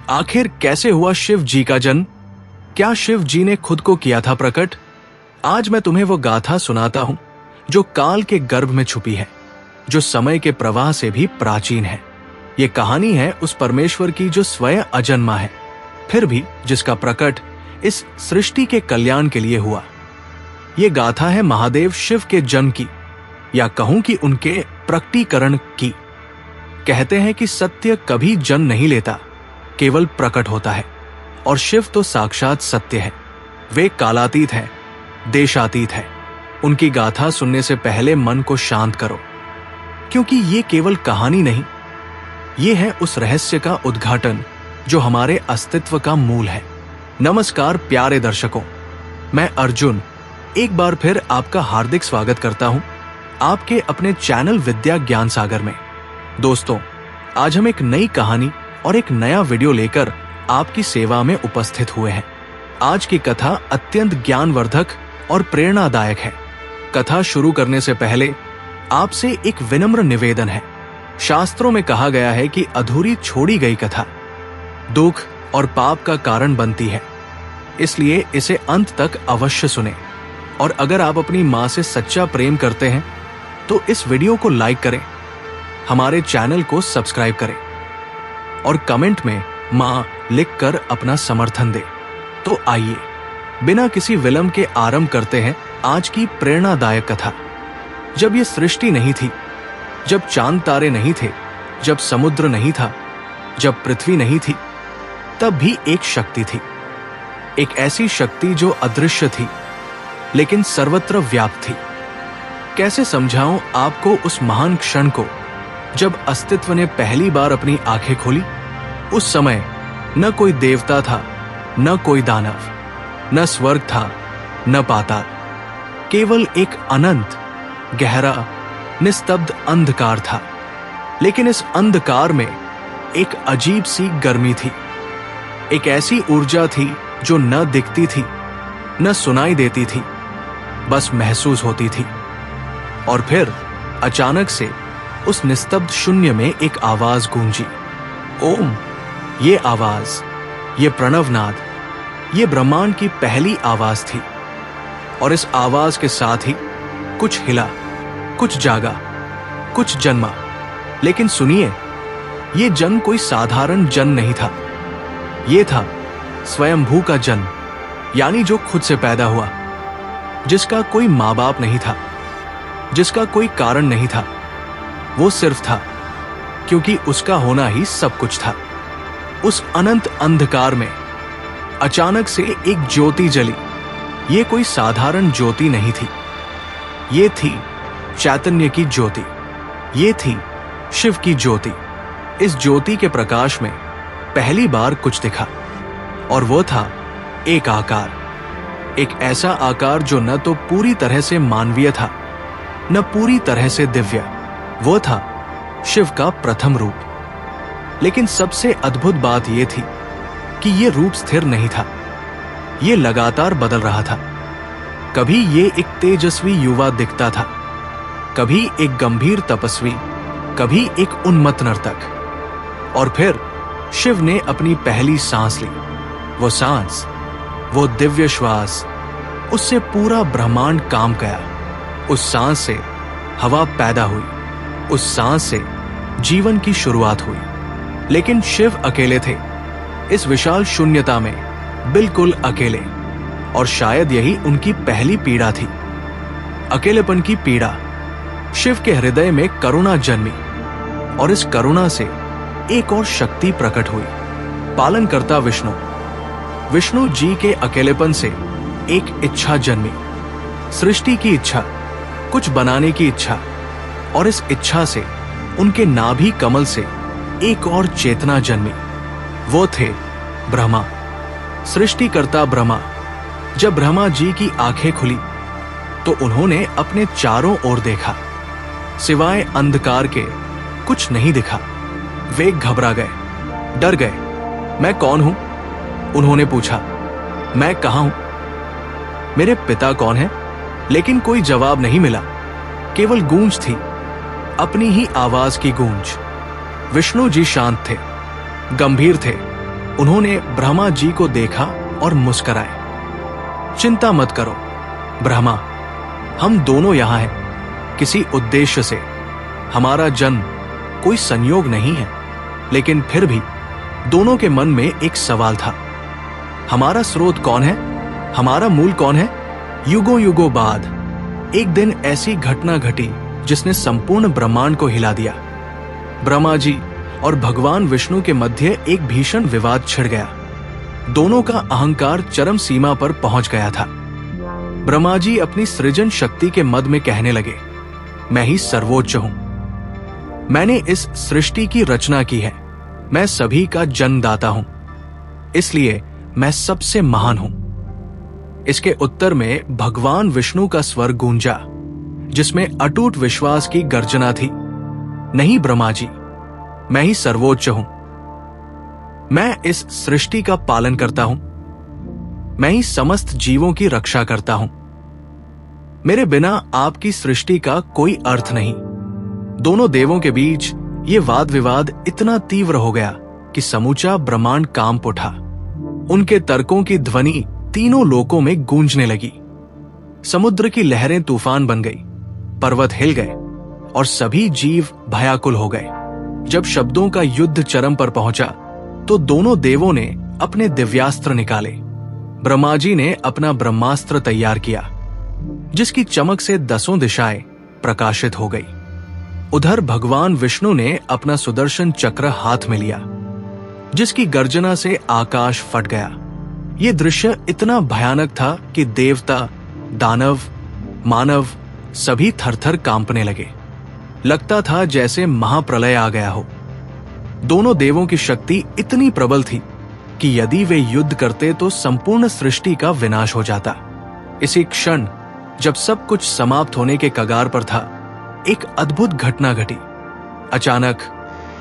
आखिर कैसे हुआ शिव जी का जन्म? क्या शिव जी ने खुद को किया था प्रकट? आज मैं तुम्हें वो गाथा सुनाता हूं जो काल के गर्भ में छुपी है, जो समय के प्रवाह से भी प्राचीन है। ये कहानी है उस परमेश्वर की जो स्वयं अजन्मा है, फिर भी जिसका प्रकट इस सृष्टि के कल्याण के लिए हुआ। ये गाथा है महादेव शिव के जन्म की, या कहूं कि उनके प्रकटीकरण की। कहते हैं कि सत्य कभी जन्म नहीं लेता, केवल प्रकट होता है, और शिव तो साक्षात सत्य है। वे कालातीत है, देशातीत है। उनकी गाथा सुनने से पहले मन को शांत करो, क्योंकि ये केवल कहानी नहीं, ये है उस रहस्य का उद्घाटन जो हमारे अस्तित्व का मूल है। नमस्कार प्यारे दर्शकों, मैं अर्जुन एक बार फिर आपका हार्दिक स्वागत करता हूं आपके अपने चैनल विद्या ज्ञान सागर में। दोस्तों, आज हम एक नई कहानी और एक नया वीडियो लेकर आपकी सेवा में उपस्थित हुए हैं। आज की कथा अत्यंत ज्ञानवर्धक और प्रेरणादायक है। कथा शुरू करने से पहले आपसे एक विनम्र निवेदन है। शास्त्रों में कहा गया है कि अधूरी छोड़ी गई कथा दुख और पाप का कारण बनती है, इसलिए इसे अंत तक अवश्य सुने। और अगर आप अपनी मां से सच्चा प्रेम करते हैं तो इस वीडियो को लाइक करें, हमारे चैनल को सब्सक्राइब करें और कमेंट में मां लिखकर अपना समर्थन दें। तो आइए बिना किसी विलंब के आरंभ करते हैं आज की प्रेरणादायक कथा। जब ये सृष्टि नहीं थी, जब चांद तारे नहीं थे, जब समुद्र नहीं था, जब पृथ्वी नहीं थी, तब भी एक शक्ति थी। एक ऐसी शक्ति जो अदृश्य थी लेकिन सर्वत्र व्याप्त थी। कैसे समझाऊं आपको उस महान क्षण को जब अस्तित्व ने पहली बार अपनी आंखें खोली। उस समय न कोई देवता था, न कोई दानव, न स्वर्ग था, न पाताल, केवल एक अनंत गहरा निस्तब्ध अंधकार था। लेकिन इस अंधकार में एक अजीब सी गर्मी थी, एक ऐसी ऊर्जा थी जो न दिखती थी, न सुनाई देती थी, बस महसूस होती थी। और फिर अचानक से उस निस्तब्ध शून्य में एक आवाज गूंजी, ओम। ये आवाज, ये प्रणवनाद, ये ब्रह्मांड की पहली आवाज थी। और इस आवाज के साथ ही कुछ हिला, कुछ जागा, कुछ जन्मा। लेकिन सुनिए, ये जन्म कोई साधारण जन्म नहीं था। ये था स्वयंभू का जन्म, यानी जो खुद से पैदा हुआ, जिसका कोई माँ बाप नहीं था, जिसका कोई कारण नहीं था। वो सिर्फ था क्योंकि उसका होना ही सब कुछ था। उस अनंत अंधकार में अचानक से एक ज्योति जली। ये कोई साधारण ज्योति नहीं थी, ये थी चैतन्य की ज्योति, ये थी शिव की ज्योति। इस ज्योति के प्रकाश में पहली बार कुछ दिखा, और वो था एक आकार, एक ऐसा आकार जो न तो पूरी तरह से मानवीय था, न पूरी तरह से दिव्य। वो था शिव का प्रथम रूप। लेकिन सबसे अद्भुत बात यह थी कि यह रूप स्थिर नहीं था, यह लगातार बदल रहा था। कभी ये एक तेजस्वी युवा दिखता था, कभी एक गंभीर तपस्वी, कभी एक उन्मत्त नर्तक। और फिर शिव ने अपनी पहली सांस ली। वो सांस, वो दिव्य श्वास, उससे पूरा ब्रह्मांड काम गया। उस सांस से हवा पैदा हुई, उस सांस से जीवन की शुरुआत हुई। लेकिन शिव अकेले थे इस विशाल शून्यता में, बिल्कुल अकेले। और शायद यही उनकी पहली पीड़ा थी, अकेलेपन की पीड़ा। शिव के हृदय में करुणा जन्मी, और इस करुणा से एक और शक्ति प्रकट हुई, पालनकर्ता विष्णु। विष्णु जी के अकेलेपन से एक इच्छा जन्मी, सृष्टि की इच्छा, कुछ बनाने की इच्छा। और इस इच्छा से उनके नाभि कमल से एक और चेतना जन्मी। वो थे ब्रह्मा, सृष्टिकर्ता ब्रह्मा। जब ब्रह्मा जी की आंखें खुली तो उन्होंने अपने चारों ओर देखा, सिवाय अंधकार के कुछ नहीं दिखा। वे घबरा गए, डर गए। मैं कौन हूं? उन्होंने पूछा। मैं कहां हूं? मेरे पिता कौन है? लेकिन कोई जवाब नहीं मिला, केवल गूंज थी, अपनी ही आवाज की गूंज। विष्णु जी शांत थे, गंभीर थे, उन्होंने ब्रह्मा जी को देखा और मुस्कुराए। चिंता मत करो ब्रह्मा, हम दोनों यहां हैं किसी उद्देश्य से। हमारा जन्म कोई संयोग नहीं है, लेकिन फिर भी दोनों के मन में एक सवाल था। हमारा स्रोत कौन है, हमारा मूल कौन है? युगों युगों बाद एक दिन ऐसी घटना घटी जिसने संपूर्ण ब्रह्मांड को हिला दिया। ब्रह्मा जी और भगवान विष्णु के मध्य एक भीषण विवाद छिड़ गया। दोनों का अहंकार चरम सीमा पर पहुंच गया था। ब्रह्मा जी अपनी सृजन शक्ति के मद में कहने लगे, मैं ही सर्वोच्च हूं, मैंने इस सृष्टि की रचना की है, मैं सभी का जन्मदाता हूं, इसलिए मैं सबसे महान हूं। इसके उत्तर में भगवान विष्णु का स्वर गूंजा, जिसमें अटूट विश्वास की गर्जना थी। नहीं ब्रह्मा जी, मैं ही सर्वोच्च हूं, मैं इस सृष्टि का पालन करता हूं, मैं ही समस्त जीवों की रक्षा करता हूं। मेरे बिना आपकी सृष्टि का कोई अर्थ नहीं। दोनों देवों के बीच ये वाद विवाद इतना तीव्र हो गया कि समूचा ब्रह्मांड कांप उठा। उनके तर्कों की ध्वनि तीनों लोकों में गूंजने लगी। समुद्र की लहरें तूफान बन गई, पर्वत हिल गए और सभी जीव भयाकुल हो गए। जब शब्दों का युद्ध चरम पर पहुंचा तो दोनों देवों ने अपने दिव्यास्त्र निकाले। ब्रह्मा जी ने अपना ब्रह्मास्त्र तैयार किया, जिसकी चमक से 10 दिशाएं प्रकाशित हो गई। उधर भगवान विष्णु ने अपना सुदर्शन चक्र हाथ में लिया, जिसकी गर्जना से आकाश फट गया। यह दृश्य इतना भयानक था कि देवता, दानव, मानव सभी थरथर कांपने लगे। लगता था जैसे महाप्रलय आ गया हो। दोनों देवों की शक्ति इतनी प्रबल थी कि यदि वे युद्ध करते तो संपूर्ण सृष्टि का विनाश हो जाता। इसी क्षण जब सब कुछ समाप्त होने के कगार पर था, एक अद्भुत घटना घटी। अचानक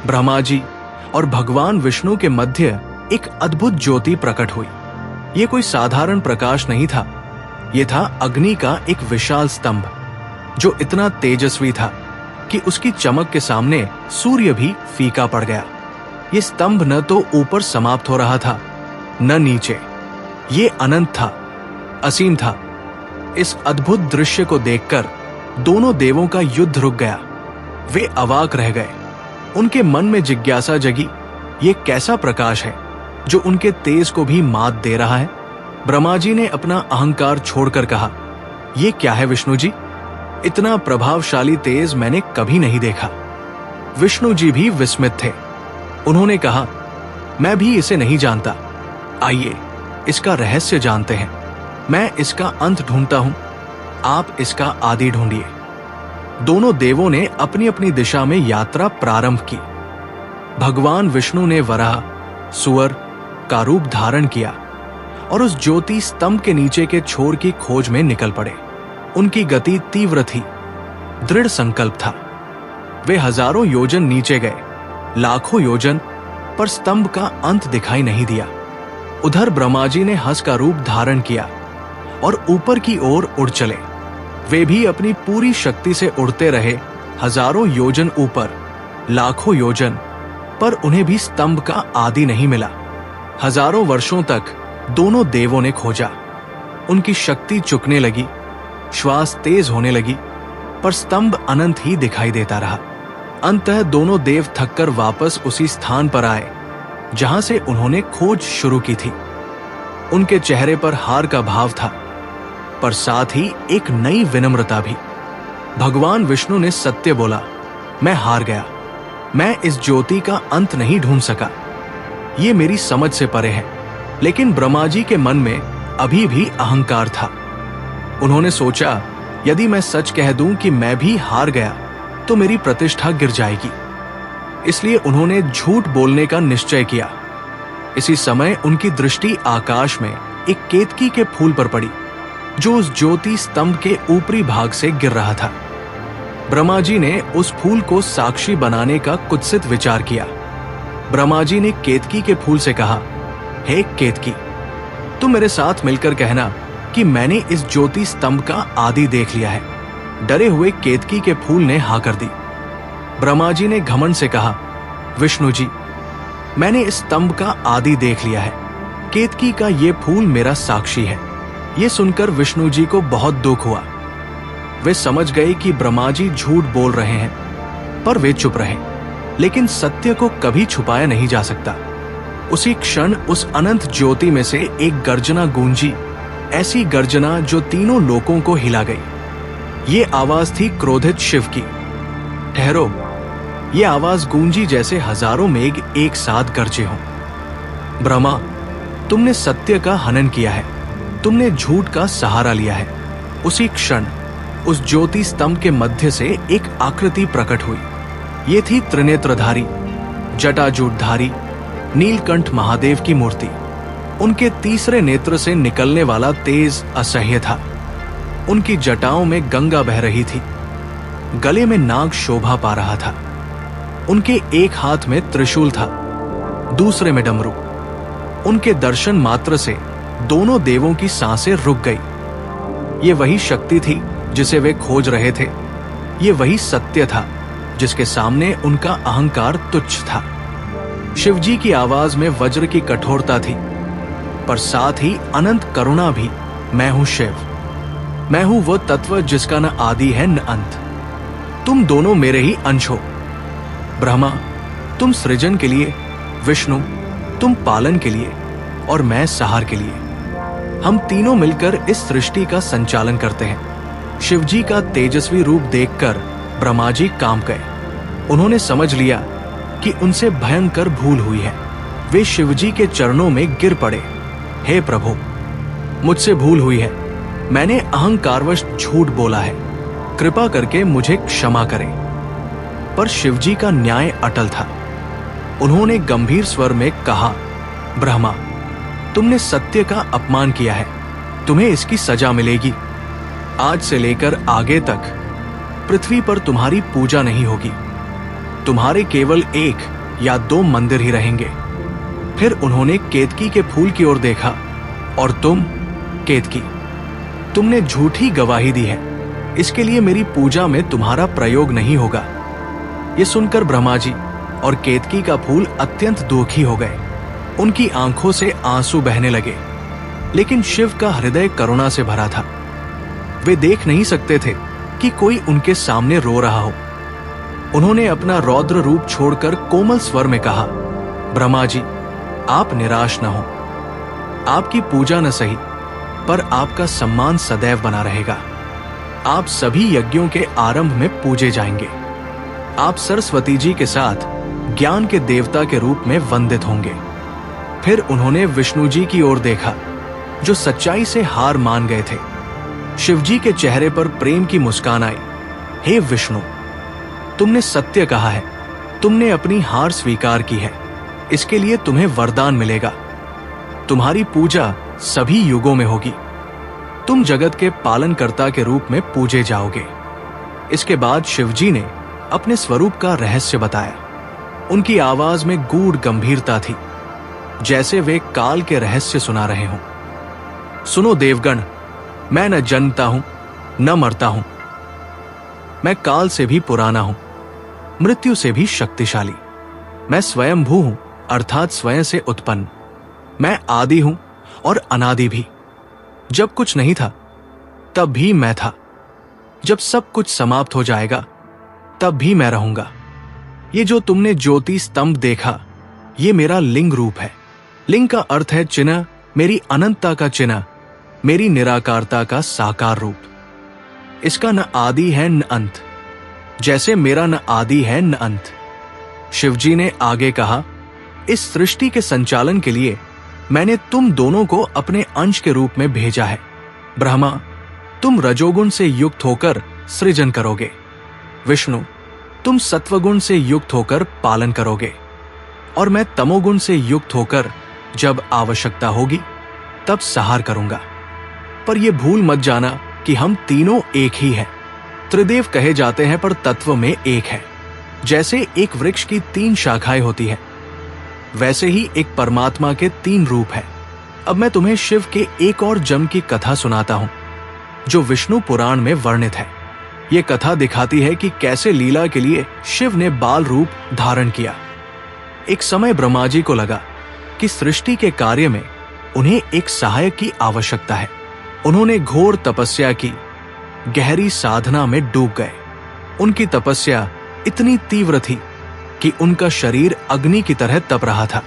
ब्रह्मा जी और भगवान विष्णु के मध्य एक अद्भुत ज्योति प्रकट हुई। यह कोई साधारण प्रकाश नहीं था, यह था अग्नि का एक विशाल स्तंभ, जो इतना तेजस्वी था कि उसकी चमक के सामने सूर्य भी फीका पड़ गया। यह स्तंभ न तो ऊपर समाप्त हो रहा था, न नीचे। ये अनंत था, असीम था। इस अद्भुत दृश्य को देखकर दोनों देवों का युद्ध रुक गया। वे अवाक रह गए। उनके मन में जिज्ञासा जगी, ये कैसा प्रकाश है जो उनके तेज को भी मात दे रहा है? ब्रह्मा जी ने अपना अहंकार छोड़कर कहा, ये क्या है विष्णु जी? इतना प्रभावशाली तेज मैंने कभी नहीं देखा। विष्णु जी भी विस्मित थे। उन्होंने कहा, मैं भी इसे नहीं जानता, आइए इसका रहस्य जानते हैं। मैं इसका अंत ढूंढता हूं, आप इसका आदि ढूंढिए। दोनों देवों ने अपनी अपनी दिशा में यात्रा प्रारंभ की। भगवान विष्णु ने वराह, सुअर का रूप धारण किया और उस ज्योति स्तंभ के नीचे के छोर की खोज में निकल पड़े। उनकी गति तीव्र थी, दृढ़ संकल्प था। वे हजारों योजन नीचे गए, लाखों योजन, पर स्तंभ का अंत दिखाई नहीं दिया। उधर ब्रह्मा जी ने हंस का रूप धारण किया और ऊपर की ओर उड़ चले। वे भी अपनी पूरी शक्ति से उड़ते रहे, हजारों योजन ऊपर, लाखों योजन, पर उन्हें भी स्तंभ का आदि नहीं मिला। हजारों वर्षों तक दोनों देवों ने खोजा। उनकी शक्ति चुकने लगी, श्वास तेज होने लगी, पर स्तंभ अनंत ही दिखाई देता रहा। अंततः दोनों देव थककर वापस उसी स्थान पर आए जहां से उन्होंने खोज शुरू की थी। उनके चेहरे पर हार का भाव था, पर साथ ही एक नई विनम्रता भी। भगवान विष्णु ने सत्य बोला, मैं हार गया। मैं इस ज्योति का अंत नहीं ढूंढ सका, ये मेरी समझ से परे है। लेकिन ब्रह्मा जी के मन में अभी भी अहंकार था। उन्होंने सोचा, यदि मैं सच कह दूं कि मैं भी हार गया तो मेरी प्रतिष्ठा गिर जाएगी। इसलिए उन्होंने झूठ बोलने का निश्चय किया। इसी समय उनकी दृष्टि आकाश में एक केतकी के फूल पर पड़ी, जो उस ज्योति स्तंभ के ऊपरी भाग से गिर रहा था। ब्रह्मा जी ने उस फूल को साक्षी बनाने का कुत्सित विचार किया। ब्रह्मा जी ने केतकी के फूल से कहा, हे केतकी, तुम मेरे साथ मिलकर कहना कि मैंने इस ज्योति स्तंभ का आदि देख लिया है। डरे हुए केतकी के फूल ने हाँ कर दी। ब्रह्मा जी ने घमंड से कहा, विष्णु जी, मैंने इस स्तंभ का आदि देख लिया है। केतकी का ये फूल मेरा साक्षी है। ये सुनकर विष्णु जी को बहुत दुख हुआ। वे समझ गए कि ब्रह्मा जी झूठ बोल रहे हैं, पर वे चुप रहे। लेकिन सत्य को कभी छुपाया नहीं जा सकता। उसी क्षण उस अनंत ज्योति में से एक गर्जना गूंजी, ऐसी गर्जना जो तीनों लोकों को हिला गई। ये आवाज थी क्रोधित शिव की। ठहरो, ये आवाज गूंजी जैसे हजारों मेघ एक साथ गरजे हों। ब्रह्मा, तुमने सत्य का हनन किया है, तुमने झूठ का सहारा लिया है। उसी क्षण उस ज्योति स्तंभ के मध्य से एक आकृति प्रकट हुई। ये थी त्रिनेत्रधारी, जटाजूटधारी नीलकंठ महादेव की मूर्ति। उनके तीसरे नेत्र से निकलने वाला तेज असह्य था। उनकी जटाओं में गंगा बह रही थी, गले में नाग शोभा पा रहा था। उनके एक हाथ में त्रिशूल था, दूसरे में डमरू। उनके दर्शन मात्र से दोनों देवों की सांसें रुक गई। ये वही शक्ति थी जिसे वे खोज रहे थे। ये वही सत्य था जिसके सामने उनका अहंकार तुच्छ था। शिवजी की आवाज में वज्र की कठोरता थी, पर साथ ही अनंत करुणा भी। मैं हूं शिव, मैं हूं वो तत्व जिसका न आदि है न अंत। तुम दोनों मेरे ही अंश हो। ब्रह्मा, तुम सृजन के लिए, विष्णु तुम पालन के लिए, और मैं सहार के लिए। हम तीनों मिलकर इस सृष्टि का संचालन करते हैं। शिवजी का तेजस्वी रूप देखकर ब्रह्मा जी कांप गए। उन्होंने समझ लिया कि उनसे भयंकर भूल हुई है। वे शिवजी के चरणों में गिर पड़े। हे प्रभु, मुझसे भूल हुई है। मैंने अहंकारवश झूठ बोला है, कृपा करके मुझे क्षमा करें। पर शिवजी का न्याय अटल था। उन्होंने गंभीर स्वर में कहा, ब्रह्मा, तुमने सत्य का अपमान किया है, तुम्हें इसकी सजा मिलेगी। आज से लेकर आगे तक पृथ्वी पर तुम्हारी पूजा नहीं होगी। तुम्हारे केवल 1 या 2 मंदिर ही रहेंगे। फिर उन्होंने केतकी के फूल की ओर देखा। और तुम केतकी, तुमने झूठी गवाही दी है, इसके लिए मेरी पूजा में तुम्हारा प्रयोग नहीं होगा। ये सुनकर ब्रह्मा जी और केतकी का फूल अत्यंत दुखी हो गए। उनकी आंखों से आंसू बहने लगे। लेकिन शिव का हृदय करुणा से भरा था। वे देख नहीं सकते थे कि कोई उनके सामने रो रहा हो। उन्होंने अपना रौद्र रूप छोड़कर कोमल स्वर में कहा, ब्रह्मा जी, आप निराश न हो। आपकी पूजा न सही, पर आपका सम्मान सदैव बना रहेगा। आप सभी यज्ञों के आरंभ में पूजे जाएंगे। आप सरस्वती जी के साथ ज्ञान के देवता के रूप में वंदित होंगे। फिर उन्होंने विष्णु जी की ओर देखा, जो सच्चाई से हार मान गए थे। शिवजी के चेहरे पर प्रेम की मुस्कान आई। हे विष्णु, तुमने सत्य कहा है, तुमने अपनी हार स्वीकार की है। इसके लिए तुम्हें वरदान मिलेगा। तुम्हारी पूजा सभी युगों में होगी। तुम जगत के पालनकर्ता के रूप में पूजे जाओगे। इसके बाद शिवजी ने अपने स्वरूप का रहस्य बताया। उनकी आवाज में गूढ़ गंभीरता थी, जैसे वे काल के रहस्य सुना रहे हों। सुनो देवगण, मैं न जन्मता हूं न मरता हूं। मैं काल से भी पुराना हूं, मृत्यु से भी शक्तिशाली। मैं स्वयंभू हूं, अर्थात स्वयं से उत्पन्न। मैं आदि हूं और अनादि भी। जब कुछ नहीं था तब भी मैं था। जब सब कुछ समाप्त हो जाएगा तब भी मैं रहूंगा। ये जो तुमने ज्योति स्तंभ देखा, ये मेरा लिंग रूप है। लिंग का अर्थ है चिन्ह, मेरी अनंतता का चिन्ह, मेरी निराकारता का साकार रूप। इसका न आदि है न अंत, जैसे मेरा न आदि है न अंत। शिवजी ने आगे कहा, इस सृष्टि के संचालन के लिए मैंने तुम दोनों को अपने अंश के रूप में भेजा है। ब्रह्मा, तुम रजोगुण से युक्त होकर सृजन करोगे। विष्णु, तुम सत्वगुण से युक्त होकर पालन करोगे। और मैं तमोगुण से युक्त होकर जब आवश्यकता होगी तब सहार करूंगा। पर यह भूल मत जाना कि हम तीनों एक ही हैं। त्रिदेव कहे जाते हैं, पर तत्व में एक है। जैसे एक वृक्ष की 3 शाखाएं होती हैं, वैसे ही एक परमात्मा के 3 रूप हैं। अब मैं तुम्हें शिव के एक और जन्म की कथा सुनाता हूं, जो विष्णु पुराण में वर्णित है। यह कथा दिखाती है कि कैसे लीला के लिए शिव ने बाल रूप धारण किया। एक समय ब्रह्मा जी को लगा कि सृष्टि के कार्य में उन्हें एक सहायक की आवश्यकता है। उन्होंने घोर तपस्या की, गहरी साधना में डूब गए। उनकी तपस्या इतनी तीव्र थी कि उनका शरीर अग्नि की तरह तप रहा था।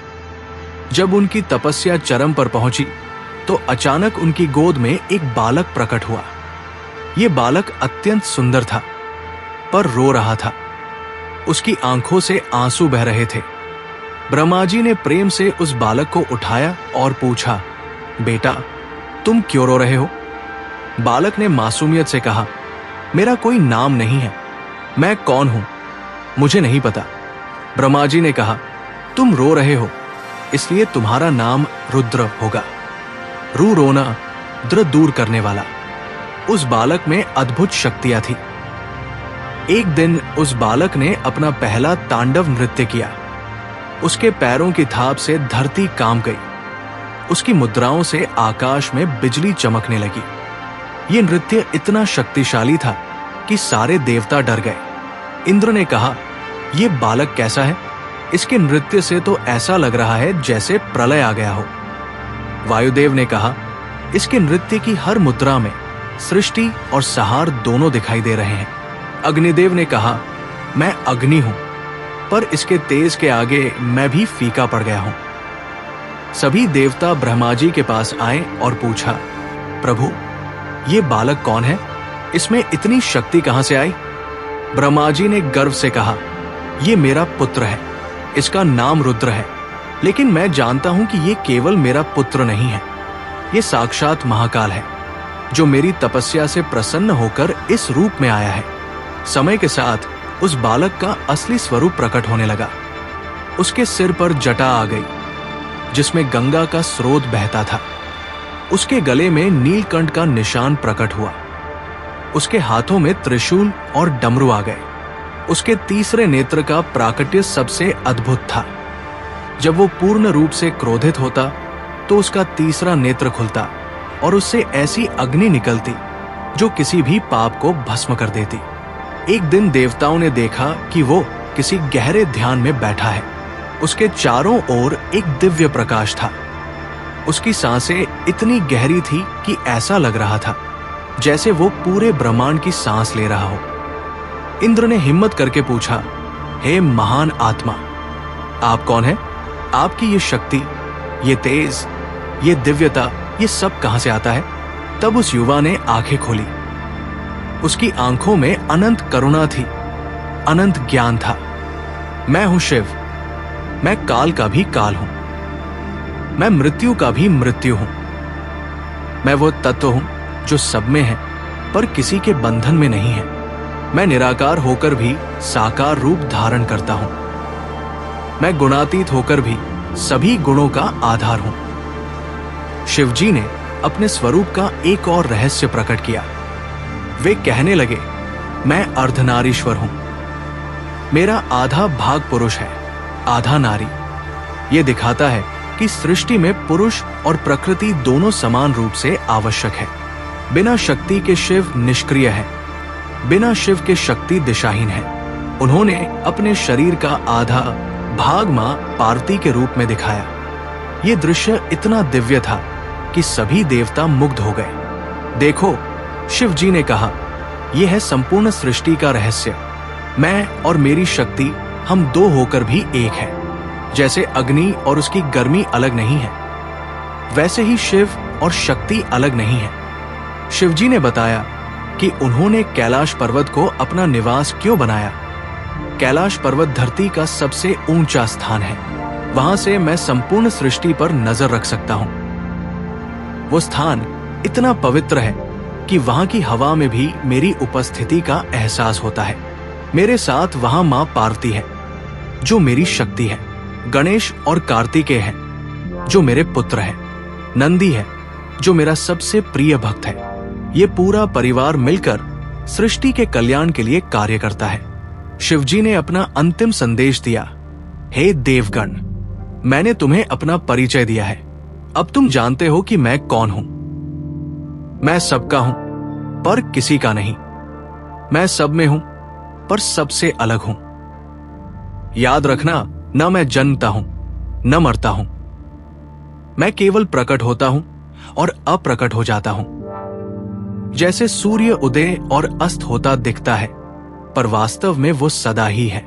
जब उनकी तपस्या चरम पर पहुंची तो अचानक उनकी गोद में एक बालक प्रकट हुआ। यह बालक अत्यंत सुंदर था, पर रो रहा था। उसकी आंखों से आंसू बह रहे थे। ब्रह्मा जी ने प्रेम से उस बालक को उठाया और पूछा, बेटा, तुम क्यों रो रहे हो? बालक ने मासूमियत से कहा, मेरा कोई नाम नहीं है, मैं कौन हूं मुझे नहीं पता। ब्रह्मा जी ने कहा, तुम रो रहे हो इसलिए तुम्हारा नाम रुद्र होगा। रू रोना, द्र दूर करने वाला। उस बालक में अद्भुत शक्तियां थी। एक दिन उस बालक ने अपना पहला तांडव नृत्य किया। उसके पैरों की थाप से धरती कांप गई। उसकी मुद्राओं से आकाश में बिजली चमकने लगी। यह नृत्य इतना शक्तिशाली था कि सारे देवता डर गए। इंद्र ने कहा, यह बालक कैसा है? इसके नृत्य से तो ऐसा लग रहा है जैसे प्रलय आ गया हो। वायुदेव ने कहा, इसके नृत्य की हर मुद्रा में सृष्टि और संहार दोनों दिखाई दे रहे हैं। अग्निदेव ने कहा, मैं अग्नि हूं, पर इसके तेज के आगे मैं भी फीका पड़ गया हूं। सभी देवता ब्रह्मा जी के पास आए और पूछा, प्रभु, ये बालक कौन है? इसमें इतनी शक्ति कहां से आई? ब्रह्मा जी ने गर्व से कहा, यह मेरा पुत्र है, इसका नाम रुद्र है। लेकिन मैं जानता हूं कि यह केवल मेरा पुत्र नहीं है, यह साक्षात महाकाल है, जो मेरी तपस्या से प्रसन्न होकर इस रूप में आया है। समय के साथ उस बालक का असली स्वरूप प्रकट होने लगा। उसके सिर पर जटा आ गई, जिसमें गंगा का स्रोत बहता था। उसके गले में नीलकंठ का निशान प्रकट हुआ। उसके हाथों में त्रिशूल और डमरू आ गए। उसके तीसरे नेत्र का प्राकट्य सबसे अद्भुत था। जब वो पूर्ण रूप से क्रोधित होता तो उसका तीसरा नेत्र खुलता और उससे ऐसी अग्नि निकलती जो किसी भी पाप को भस्म कर देती। एक दिन देवताओं ने देखा कि वो किसी गहरे ध्यान में बैठा है। उसके चारों ओर एक दिव्य प्रकाश था। उसकी सांसें इतनी गहरी थी कि ऐसा लग रहा था जैसे वो पूरे ब्रह्मांड की सांस ले रहा हो। इंद्र ने हिम्मत करके पूछा, हे महान आत्मा, आप कौन हैं? आपकी ये शक्ति, ये तेज, ये दिव्यता, ये सब कहां से आता है? तब उस युवा ने आंखें खोली। उसकी आंखों में अनंत करुणा थी, अनंत ज्ञान था। मैं हूं शिव, मैं काल का भी काल हूं, मैं मृत्यु का भी मृत्यु हूं। मैं वो तत्व हूं जो सब में है पर किसी के बंधन में नहीं है। मैं निराकार होकर भी साकार रूप धारण करता हूं। मैं गुणातीत होकर भी सभी गुणों का आधार हूं। शिवजी ने अपने स्वरूप का एक और रहस्य प्रकट किया। वे कहने लगे, मैं अर्धनारीश्वर हूं। मेरा आधा भाग पुरुष है, आधा नारी। यह दिखाता है कि सृष्टि में पुरुष और प्रकृति दोनों समान रूप से आवश्यक है। बिना शक्ति के शिव निष्क्रिय है, बिना शिव के शक्ति दिशाहीन है। उन्होंने अपने शरीर का आधा भाग मां पार्वती के रूप में दिखाया। यह दृश्य इतना दिव्य था कि सभी देवता मुग्ध हो गए। देखो, शिव जी ने कहा, यह है संपूर्ण सृष्टि का रहस्य। मैं और मेरी शक्ति, हम दो होकर भी एक है। जैसे अग्नि और उसकी गर्मी अलग नहीं है, वैसे ही शिव और शक्ति अलग नहीं है। शिवजी ने बताया कि उन्होंने कैलाश पर्वत को अपना निवास क्यों बनाया। कैलाश पर्वत धरती का सबसे ऊंचा स्थान है। वहां से मैं संपूर्ण सृष्टि पर नजर रख सकता हूं। वो स्थान इतना पवित्र है कि वहां की हवा में भी मेरी उपस्थिति का एहसास होता है। मेरे साथ वहां मां पार्वती है, जो मेरी शक्ति है। गणेश और कार्तिकेय हैं, जो मेरे पुत्र हैं। नंदी है, जो मेरा सबसे प्रिय भक्त है। ये पूरा परिवार मिलकर सृष्टि के कल्याण के लिए कार्य करता है। शिवजी ने अपना अंतिम संदेश दिया, हे देवगण, मैंने तुम्हें अपना परिचय दिया है। अब तुम जानते हो कि मैं कौन हूं। मैं सबका हूं, पर किसी का नहीं। मैं सब में हूं, पर सबसे अलग हूं। याद रखना, न मैं जन्मता हूं न मरता हूं, मैं केवल प्रकट होता हूं और अप्रकट हो जाता हूं। जैसे सूर्य उदय और अस्त होता दिखता है, पर वास्तव में वो सदा ही है।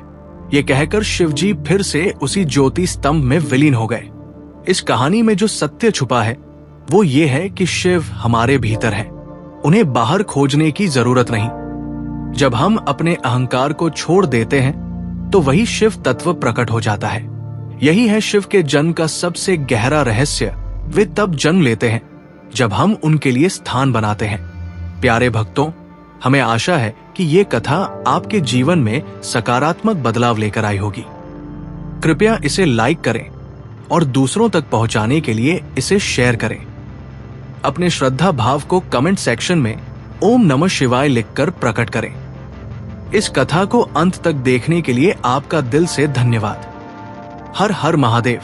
ये कहकर शिवजी फिर से उसी ज्योति स्तंभ में विलीन हो गए। इस कहानी में जो सत्य छुपा है वो ये है कि शिव हमारे भीतर है, उन्हें बाहर खोजने की जरूरत नहीं। जब हम अपने अहंकार को छोड़ देते हैं तो वही शिव तत्व प्रकट हो जाता है। यही है शिव के जन्म का सबसे गहरा रहस्य। वे तब जन्म लेते हैं जब हम उनके लिए स्थान बनाते हैं। प्यारे भक्तों, हमें आशा है कि ये कथा आपके जीवन में सकारात्मक बदलाव लेकर आई होगी। कृपया इसे लाइक करें और दूसरों तक पहुंचाने के लिए इसे शेयर करें। अपने श्रद्धा भाव को कमेंट सेक्शन में ओम नमः शिवाय लिखकर प्रकट करें। इस कथा को अंत तक देखने के लिए आपका दिल से धन्यवाद। हर हर महादेव।